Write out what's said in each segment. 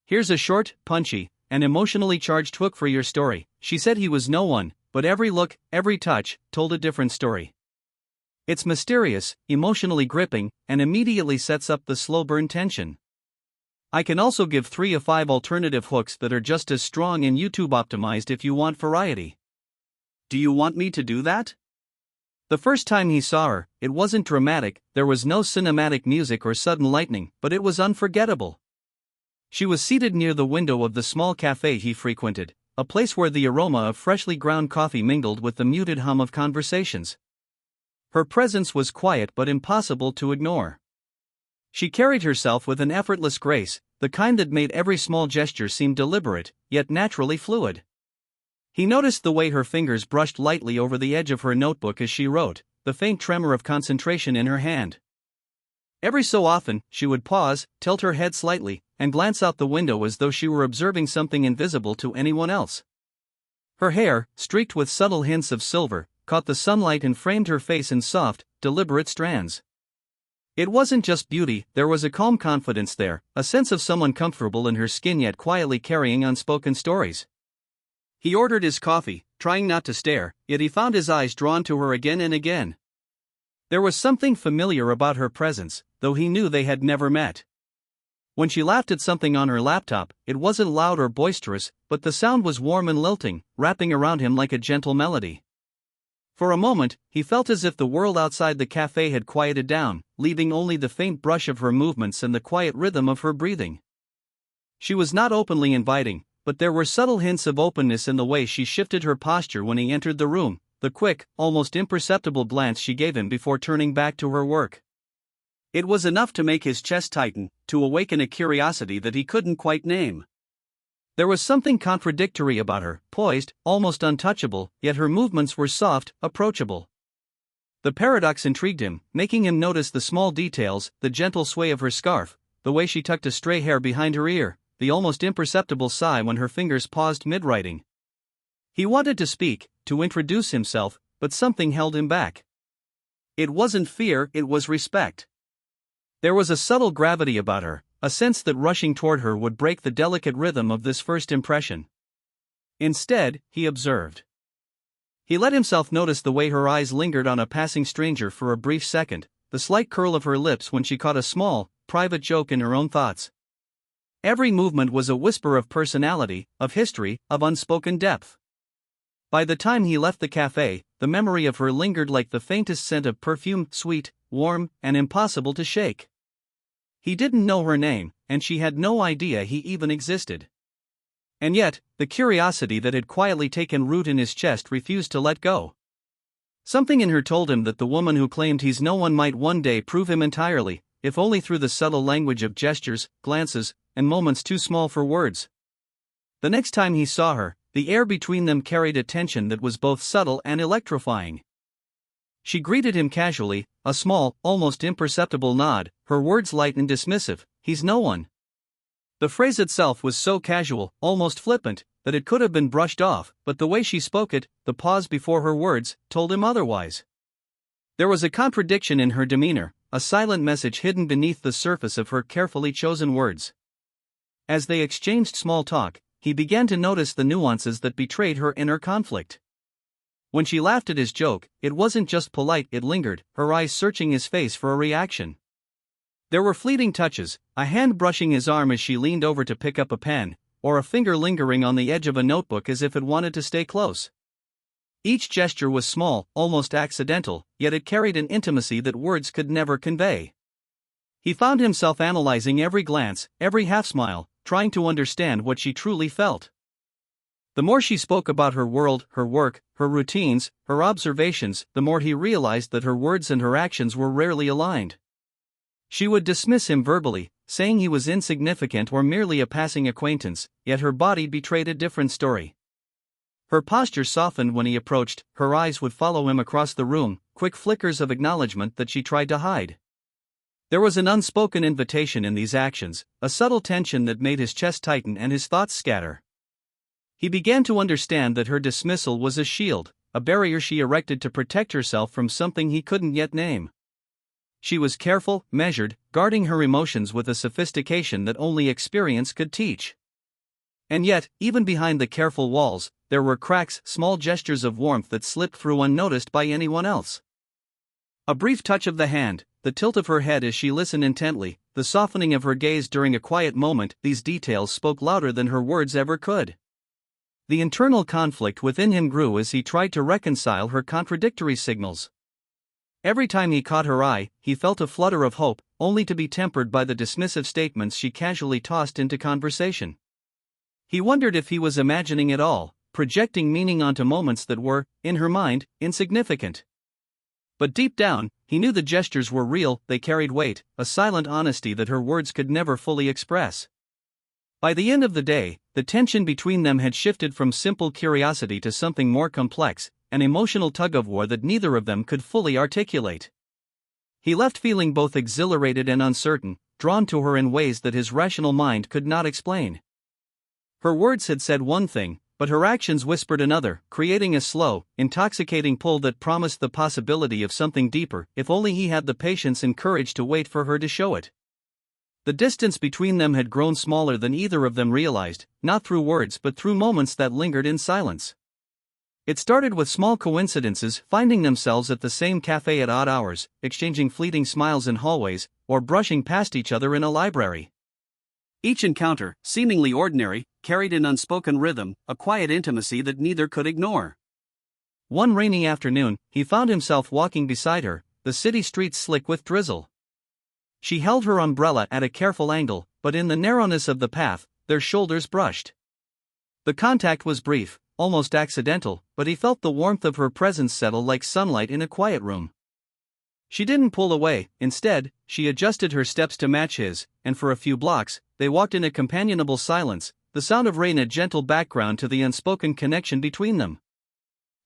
Here's a short, punchy, and emotionally charged hook for your story. She said he was no one, but every look, every touch, told a different story. It's mysterious, emotionally gripping, and immediately sets up the slow burn tension. I can also give 3 of 5 alternative hooks that are just as strong and YouTube optimized if you want variety. Do you want me to do that? The first time he saw her, it wasn't dramatic, there was no cinematic music or sudden lightning, but it was unforgettable. She was seated near the window of the small cafe he frequented, a place where the aroma of freshly ground coffee mingled with the muted hum of conversations. Her presence was quiet but impossible to ignore. She carried herself with an effortless grace, the kind that made every small gesture seem deliberate, yet naturally fluid. He noticed the way her fingers brushed lightly over the edge of her notebook as she wrote, the faint tremor of concentration in her hand. Every so often, she would pause, tilt her head slightly, and glance out the window as though she were observing something invisible to anyone else. Her hair, streaked with subtle hints of silver, caught the sunlight and framed her face in soft, deliberate strands. It wasn't just beauty, there was a calm confidence there, a sense of someone comfortable in her skin yet quietly carrying unspoken stories. He ordered his coffee, trying not to stare, yet he found his eyes drawn to her again and again. There was something familiar about her presence, though he knew they had never met. When she laughed at something on her laptop, it wasn't loud or boisterous, but the sound was warm and lilting, wrapping around him like a gentle melody. For a moment, he felt as if the world outside the cafe had quieted down, leaving only the faint brush of her movements and the quiet rhythm of her breathing. She was not openly inviting, but there were subtle hints of openness in the way she shifted her posture when he entered the room, the quick, almost imperceptible glance she gave him before turning back to her work. It was enough to make his chest tighten, to awaken a curiosity that he couldn't quite name. There was something contradictory about her, poised, almost untouchable, yet her movements were soft, approachable. The paradox intrigued him, making him notice the small details, the gentle sway of her scarf, the way she tucked a stray hair behind her ear, the almost imperceptible sigh when her fingers paused mid-writing. He wanted to speak, to introduce himself, but something held him back. It wasn't fear, it was respect. There was a subtle gravity about her, a sense that rushing toward her would break the delicate rhythm of this first impression. Instead, he observed. He let himself notice the way her eyes lingered on a passing stranger for a brief second, the slight curl of her lips when she caught a small, private joke in her own thoughts. Every movement was a whisper of personality, of history, of unspoken depth. By the time he left the cafe, the memory of her lingered like the faintest scent of perfume, sweet, warm, and impossible to shake. He didn't know her name, and she had no idea he even existed. And yet, the curiosity that had quietly taken root in his chest refused to let go. Something in her told him that the woman who claimed he's no one might one day prove him entirely, if only through the subtle language of gestures, glances, and moments too small for words. The next time he saw her, the air between them carried a tension that was both subtle and electrifying. She greeted him casually, a small, almost imperceptible nod, her words light and dismissive, "He's no one." The phrase itself was so casual, almost flippant, that it could have been brushed off, but the way she spoke it, the pause before her words, told him otherwise. There was a contradiction in her demeanor, a silent message hidden beneath the surface of her carefully chosen words. As they exchanged small talk, he began to notice the nuances that betrayed her inner conflict. When she laughed at his joke, it wasn't just polite, it lingered, her eyes searching his face for a reaction. There were fleeting touches, a hand brushing his arm as she leaned over to pick up a pen, or a finger lingering on the edge of a notebook as if it wanted to stay close. Each gesture was small, almost accidental, yet it carried an intimacy that words could never convey. He found himself analyzing every glance, every half-smile, trying to understand what she truly felt. The more she spoke about her world, her work, her routines, her observations, the more he realized that her words and her actions were rarely aligned. She would dismiss him verbally, saying he was insignificant or merely a passing acquaintance, yet her body betrayed a different story. Her posture softened when he approached, her eyes would follow him across the room, quick flickers of acknowledgement that she tried to hide. There was an unspoken invitation in these actions, a subtle tension that made his chest tighten and his thoughts scatter. He began to understand that her dismissal was a shield, a barrier she erected to protect herself from something he couldn't yet name. She was careful, measured, guarding her emotions with a sophistication that only experience could teach. And yet, even behind the careful walls, there were cracks, small gestures of warmth that slipped through unnoticed by anyone else. A brief touch of the hand, the tilt of her head as she listened intently, the softening of her gaze during a quiet moment, these details spoke louder than her words ever could. The internal conflict within him grew as he tried to reconcile her contradictory signals. Every time he caught her eye, he felt a flutter of hope, only to be tempered by the dismissive statements she casually tossed into conversation. He wondered if he was imagining it all, projecting meaning onto moments that were, in her mind, insignificant. But deep down, he knew the gestures were real, they carried weight, a silent honesty that her words could never fully express. By the end of the day, the tension between them had shifted from simple curiosity to something more complex, an emotional tug-of-war that neither of them could fully articulate. He left feeling both exhilarated and uncertain, drawn to her in ways that his rational mind could not explain. Her words had said one thing, but her actions whispered another, creating a slow, intoxicating pull that promised the possibility of something deeper, if only he had the patience and courage to wait for her to show it. The distance between them had grown smaller than either of them realized, not through words but through moments that lingered in silence. It started with small coincidences, finding themselves at the same cafe at odd hours, exchanging fleeting smiles in hallways, or brushing past each other in a library. Each encounter, seemingly ordinary, carried an unspoken rhythm, a quiet intimacy that neither could ignore. One rainy afternoon, he found himself walking beside her, the city streets slick with drizzle. She held her umbrella at a careful angle, but in the narrowness of the path, their shoulders brushed. The contact was brief, almost accidental, but he felt the warmth of her presence settle like sunlight in a quiet room. She didn't pull away, instead, she adjusted her steps to match his, and for a few blocks, they walked in a companionable silence, the sound of rain a gentle background to the unspoken connection between them.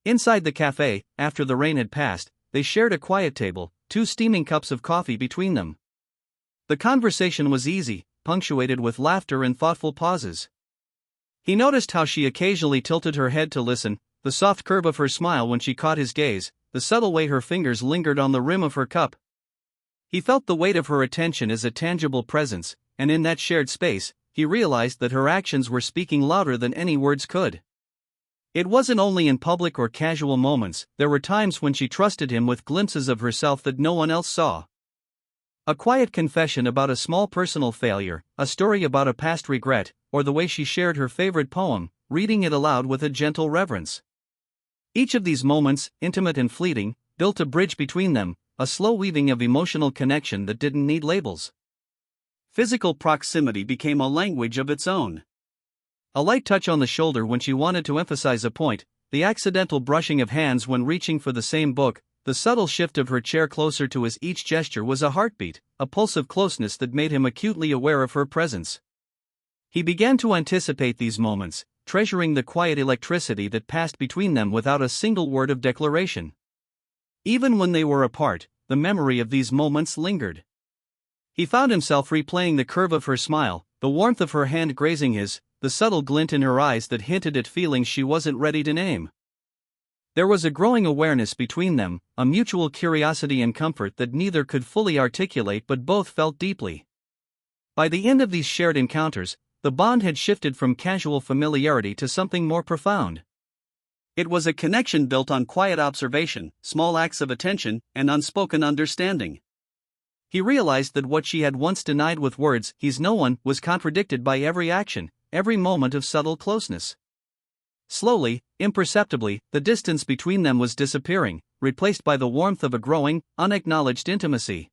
Inside the cafe, after the rain had passed, they shared a quiet table, 2 steaming cups of coffee between them. The conversation was easy, punctuated with laughter and thoughtful pauses. He noticed how she occasionally tilted her head to listen, the soft curve of her smile when she caught his gaze, the subtle way her fingers lingered on the rim of her cup. He felt the weight of her attention as a tangible presence, and in that shared space, he realized that her actions were speaking louder than any words could. It wasn't only in public or casual moments, there were times when she trusted him with glimpses of herself that no one else saw. A quiet confession about a small personal failure, a story about a past regret, or the way she shared her favorite poem, reading it aloud with a gentle reverence. Each of these moments, intimate and fleeting, built a bridge between them, a slow weaving of emotional connection that didn't need labels. Physical proximity became a language of its own. A light touch on the shoulder when she wanted to emphasize a point, the accidental brushing of hands when reaching for the same book, the subtle shift of her chair closer to his each gesture was a heartbeat, a pulse of closeness that made him acutely aware of her presence. He began to anticipate these moments, treasuring the quiet electricity that passed between them without a single word of declaration. Even when they were apart, the memory of these moments lingered. He found himself replaying the curve of her smile, the warmth of her hand grazing his, the subtle glint in her eyes that hinted at feelings she wasn't ready to name. There was a growing awareness between them, a mutual curiosity and comfort that neither could fully articulate but both felt deeply. By the end of these shared encounters, the bond had shifted from casual familiarity to something more profound. It was a connection built on quiet observation, small acts of attention, and unspoken understanding. He realized that what she had once denied with words, "he's no one," was contradicted by every action, every moment of subtle closeness. Slowly, imperceptibly, the distance between them was disappearing, replaced by the warmth of a growing, unacknowledged intimacy.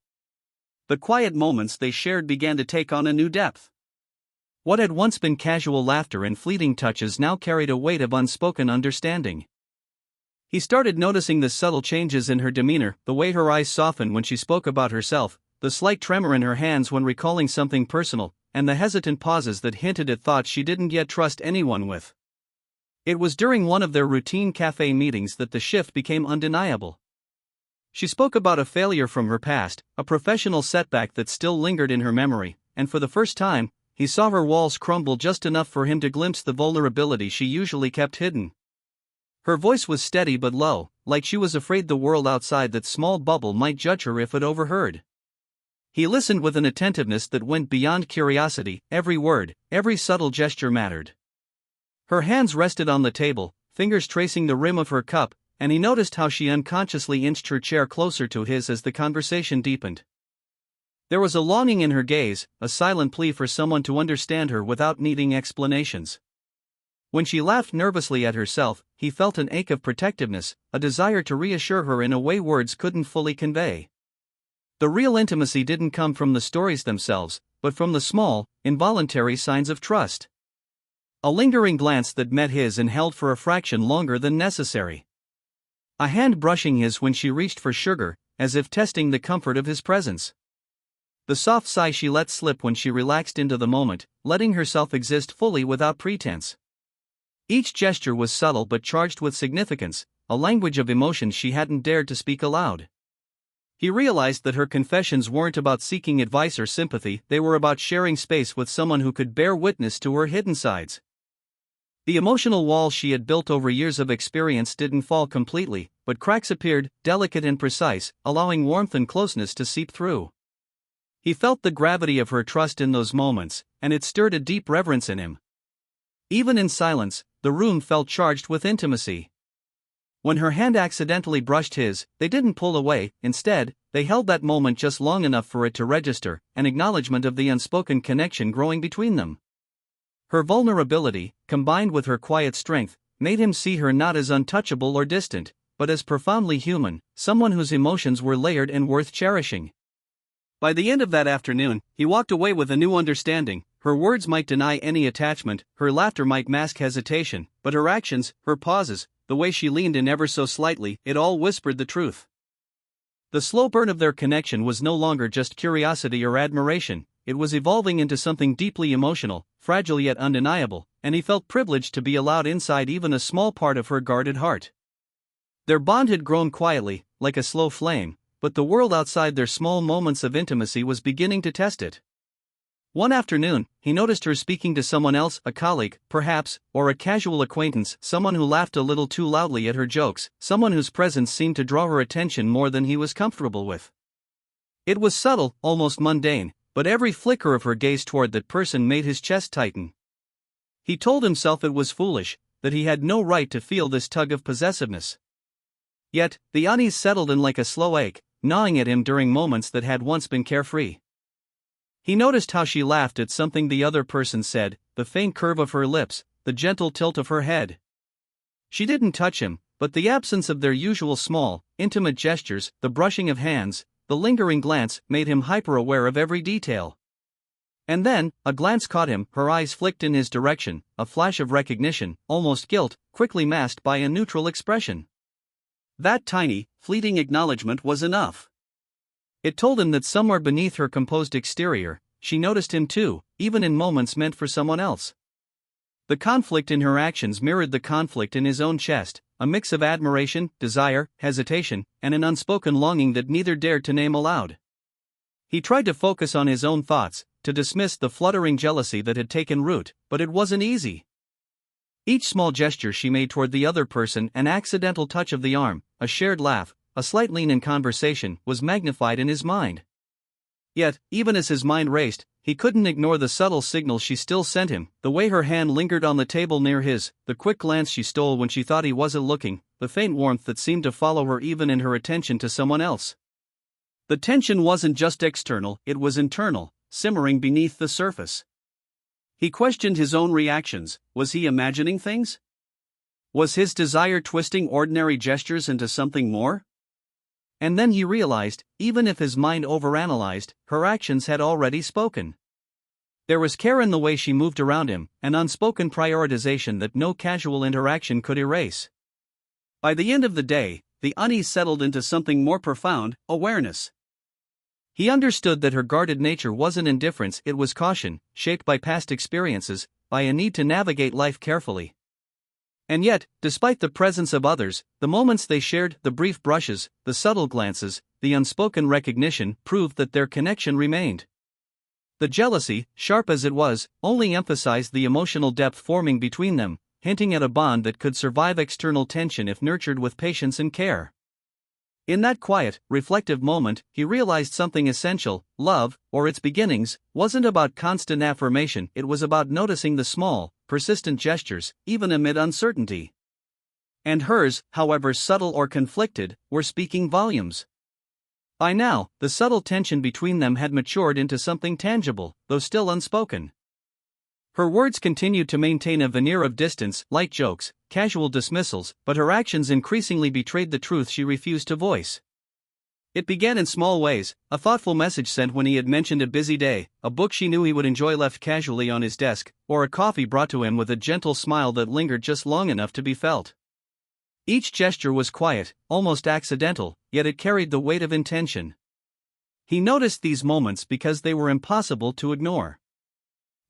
The quiet moments they shared began to take on a new depth. What had once been casual laughter and fleeting touches now carried a weight of unspoken understanding. He started noticing the subtle changes in her demeanor, the way her eyes softened when she spoke about herself, the slight tremor in her hands when recalling something personal, and the hesitant pauses that hinted at thoughts she didn't yet trust anyone with. It was during one of their routine cafe meetings that the shift became undeniable. She spoke about a failure from her past, a professional setback that still lingered in her memory, and for the first time, he saw her walls crumble just enough for him to glimpse the vulnerability she usually kept hidden. Her voice was steady but low, like she was afraid the world outside that small bubble might judge her if it overheard. He listened with an attentiveness that went beyond curiosity. Every word, every subtle gesture mattered. Her hands rested on the table, fingers tracing the rim of her cup, and he noticed how she unconsciously inched her chair closer to his as the conversation deepened. There was a longing in her gaze, a silent plea for someone to understand her without needing explanations. When she laughed nervously at herself, he felt an ache of protectiveness, a desire to reassure her in a way words couldn't fully convey. The real intimacy didn't come from the stories themselves, but from the small, involuntary signs of trust. A lingering glance that met his and held for a fraction longer than necessary. A hand brushing his when she reached for sugar, as if testing the comfort of his presence. The soft sigh she let slip when she relaxed into the moment, letting herself exist fully without pretense. Each gesture was subtle but charged with significance, a language of emotions she hadn't dared to speak aloud. He realized that her confessions weren't about seeking advice or sympathy, they were about sharing space with someone who could bear witness to her hidden sides. The emotional walls she had built over years of experience didn't fall completely, but cracks appeared, delicate and precise, allowing warmth and closeness to seep through. He felt the gravity of her trust in those moments, and it stirred a deep reverence in him. Even in silence, the room felt charged with intimacy. When her hand accidentally brushed his, they didn't pull away. Instead, they held that moment just long enough for it to register, an acknowledgement of the unspoken connection growing between them. Her vulnerability, combined with her quiet strength, made him see her not as untouchable or distant, but as profoundly human, someone whose emotions were layered and worth cherishing. By the end of that afternoon, he walked away with a new understanding. Her words might deny any attachment, her laughter might mask hesitation, but her actions, her pauses, the way she leaned in ever so slightly, it all whispered the truth. The slow burn of their connection was no longer just curiosity or admiration, it was evolving into something deeply emotional, fragile yet undeniable, and he felt privileged to be allowed inside even a small part of her guarded heart. Their bond had grown quietly, like a slow flame, but the world outside their small moments of intimacy was beginning to test it. One afternoon, he noticed her speaking to someone else, a colleague, perhaps, or a casual acquaintance, someone who laughed a little too loudly at her jokes, someone whose presence seemed to draw her attention more than he was comfortable with. It was subtle, almost mundane, but every flicker of her gaze toward that person made his chest tighten. He told himself it was foolish, that he had no right to feel this tug of possessiveness. Yet, the unease settled in like a slow ache, gnawing at him during moments that had once been carefree. He noticed how she laughed at something the other person said, the faint curve of her lips, the gentle tilt of her head. She didn't touch him, but the absence of their usual small, intimate gestures, the brushing of hands, the lingering glance, made him hyper-aware of every detail. And then, a glance caught him, her eyes flicked in his direction, a flash of recognition, almost guilt, quickly masked by a neutral expression. That tiny, fleeting acknowledgement was enough. It told him that somewhere beneath her composed exterior, she noticed him too, even in moments meant for someone else. The conflict in her actions mirrored the conflict in his own chest, a mix of admiration, desire, hesitation, and an unspoken longing that neither dared to name aloud. He tried to focus on his own thoughts, to dismiss the fluttering jealousy that had taken root, but it wasn't easy. Each small gesture she made toward the other person, an accidental touch of the arm, a shared laugh, a slight lean in conversation, was magnified in his mind. Yet, even as his mind raced, he couldn't ignore the subtle signals she still sent him, the way her hand lingered on the table near his, the quick glance she stole when she thought he wasn't looking, the faint warmth that seemed to follow her even in her attention to someone else. The tension wasn't just external, it was internal, simmering beneath the surface. He questioned his own reactions. Was he imagining things? Was his desire twisting ordinary gestures into something more? And then he realized, even if his mind overanalyzed, her actions had already spoken. There was care in the way she moved around him, an unspoken prioritization that no casual interaction could erase. By the end of the day, the unease settled into something more profound, awareness. He understood that her guarded nature wasn't indifference, it was caution, shaped by past experiences, by a need to navigate life carefully. And yet, despite the presence of others, the moments they shared, the brief brushes, the subtle glances, the unspoken recognition, proved that their connection remained. The jealousy, sharp as it was, only emphasized the emotional depth forming between them, hinting at a bond that could survive external tension if nurtured with patience and care. In that quiet, reflective moment, he realized something essential: love, or its beginnings, wasn't about constant affirmation, it was about noticing the small, persistent gestures, even amid uncertainty. And hers, however subtle or conflicted, were speaking volumes. By now, the subtle tension between them had matured into something tangible, though still unspoken. Her words continued to maintain a veneer of distance, light jokes, casual dismissals, but her actions increasingly betrayed the truth she refused to voice. It began in small ways: a thoughtful message sent when he had mentioned a busy day, a book she knew he would enjoy left casually on his desk, or a coffee brought to him with a gentle smile that lingered just long enough to be felt. Each gesture was quiet, almost accidental, yet it carried the weight of intention. He noticed these moments because they were impossible to ignore.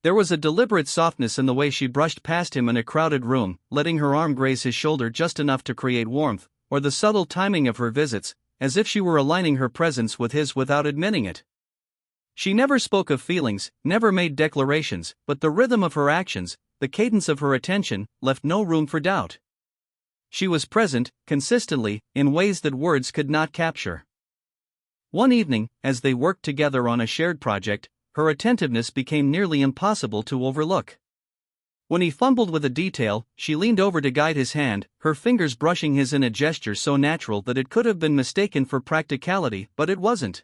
There was a deliberate softness in the way she brushed past him in a crowded room, letting her arm graze his shoulder just enough to create warmth, or the subtle timing of her visits, as if she were aligning her presence with his without admitting it. She never spoke of feelings, never made declarations, but the rhythm of her actions, the cadence of her attention, left no room for doubt. She was present, consistently, in ways that words could not capture. One evening, as they worked together on a shared project, her attentiveness became nearly impossible to overlook. When he fumbled with a detail, she leaned over to guide his hand, her fingers brushing his in a gesture so natural that it could have been mistaken for practicality, but it wasn't.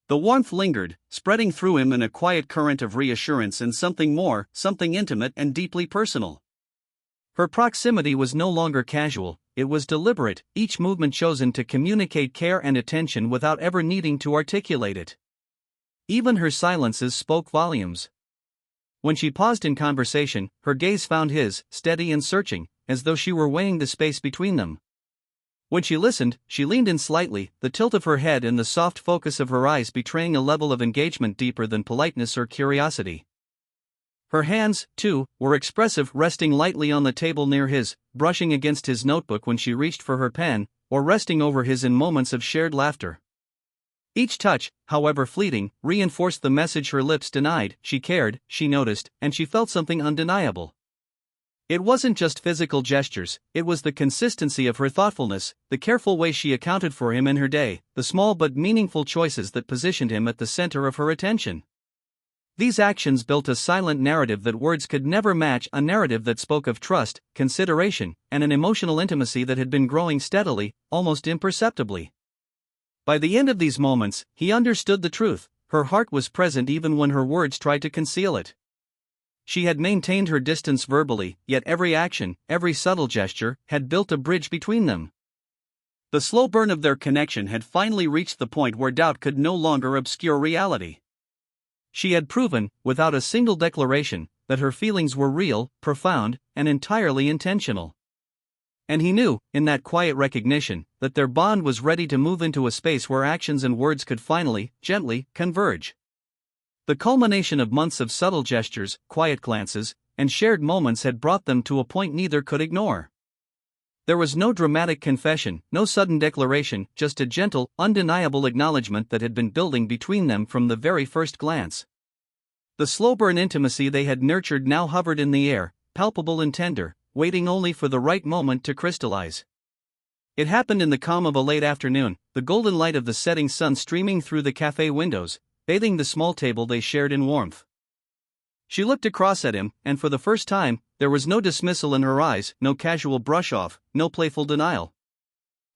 The warmth lingered, spreading through him in a quiet current of reassurance and something more, something intimate and deeply personal. Her proximity was no longer casual, it was deliberate, each movement chosen to communicate care and attention without ever needing to articulate it. Even her silences spoke volumes. When she paused in conversation, her gaze found his, steady and searching, as though she were weighing the space between them. When she listened, she leaned in slightly, the tilt of her head and the soft focus of her eyes betraying a level of engagement deeper than politeness or curiosity. Her hands, too, were expressive, resting lightly on the table near his, brushing against his notebook when she reached for her pen, or resting over his in moments of shared laughter. Each touch, however fleeting, reinforced the message her lips denied: she cared, she noticed, and she felt something undeniable. It wasn't just physical gestures, it was the consistency of her thoughtfulness, the careful way she accounted for him in her day, the small but meaningful choices that positioned him at the center of her attention. These actions built a silent narrative that words could never match, a narrative that spoke of trust, consideration, and an emotional intimacy that had been growing steadily, almost imperceptibly. By the end of these moments, he understood the truth: her heart was present even when her words tried to conceal it. She had maintained her distance verbally, yet every action, every subtle gesture, had built a bridge between them. The slow burn of their connection had finally reached the point where doubt could no longer obscure reality. She had proven, without a single declaration, that her feelings were real, profound, and entirely intentional. And he knew, in that quiet recognition, that their bond was ready to move into a space where actions and words could finally, gently, converge. The culmination of months of subtle gestures, quiet glances, and shared moments had brought them to a point neither could ignore. There was no dramatic confession, no sudden declaration, just a gentle, undeniable acknowledgement that had been building between them from the very first glance. The slow-burn intimacy they had nurtured now hovered in the air, palpable and tender, waiting only for the right moment to crystallize. It happened in the calm of a late afternoon, the golden light of the setting sun streaming through the cafe windows, bathing the small table they shared in warmth. She looked across at him, and for the first time, there was no dismissal in her eyes, no casual brush-off, no playful denial.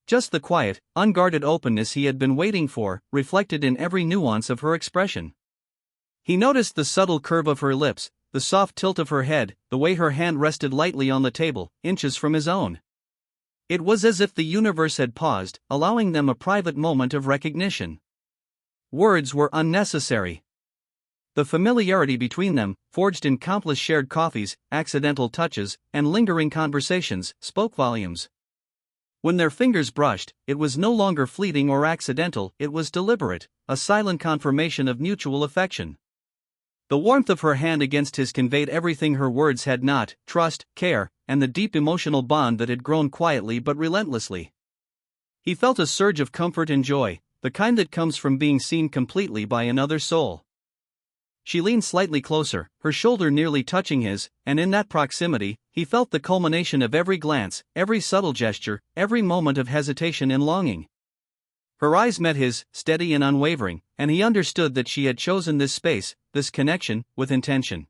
Just the quiet, unguarded openness he had been waiting for, reflected in every nuance of her expression. He noticed the subtle curve of her lips, the soft tilt of her head, the way her hand rested lightly on the table, inches from his own. It was as if the universe had paused, allowing them a private moment of recognition. Words were unnecessary. The familiarity between them, forged in countless shared coffees, accidental touches, and lingering conversations, spoke volumes. When their fingers brushed, it was no longer fleeting or accidental, it was deliberate, a silent confirmation of mutual affection. The warmth of her hand against his conveyed everything her words had not: trust, care, and the deep emotional bond that had grown quietly but relentlessly. He felt a surge of comfort and joy, the kind that comes from being seen completely by another soul. She leaned slightly closer, her shoulder nearly touching his, and in that proximity, he felt the culmination of every glance, every subtle gesture, every moment of hesitation and longing. Her eyes met his, steady and unwavering, and he understood that she had chosen this space, this connection, with intention.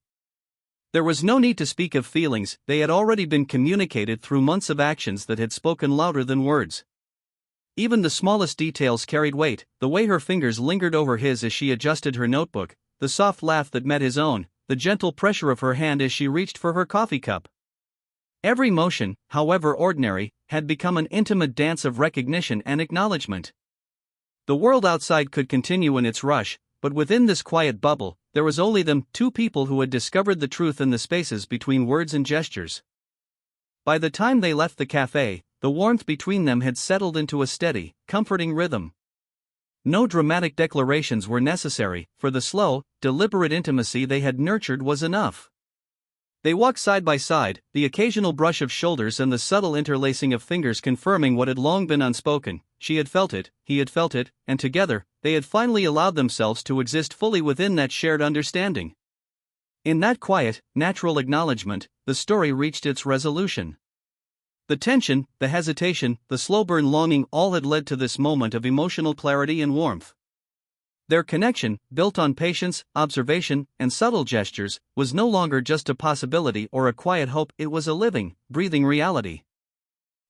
There was no need to speak of feelings, they had already been communicated through months of actions that had spoken louder than words. Even the smallest details carried weight, the way her fingers lingered over his as she adjusted her notebook, the soft laugh that met his own, the gentle pressure of her hand as she reached for her coffee cup. Every motion, however ordinary, had become an intimate dance of recognition and acknowledgement. The world outside could continue in its rush, but within this quiet bubble, there was only them, two people who had discovered the truth in the spaces between words and gestures. By the time they left the cafe, the warmth between them had settled into a steady, comforting rhythm. No dramatic declarations were necessary, for the slow, deliberate intimacy they had nurtured was enough. They walked side by side, the occasional brush of shoulders and the subtle interlacing of fingers confirming what had long been unspoken. She had felt it, he had felt it, and together, they had finally allowed themselves to exist fully within that shared understanding. In that quiet, natural acknowledgement, the story reached its resolution. The tension, the hesitation, the slow burn longing all had led to this moment of emotional clarity and warmth. Their connection, built on patience, observation, and subtle gestures, was no longer just a possibility or a quiet hope, it was a living, breathing reality.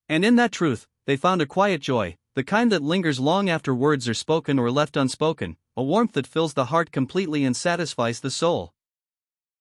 And in that truth, they found a quiet joy, the kind that lingers long after words are spoken or left unspoken, a warmth that fills the heart completely and satisfies the soul.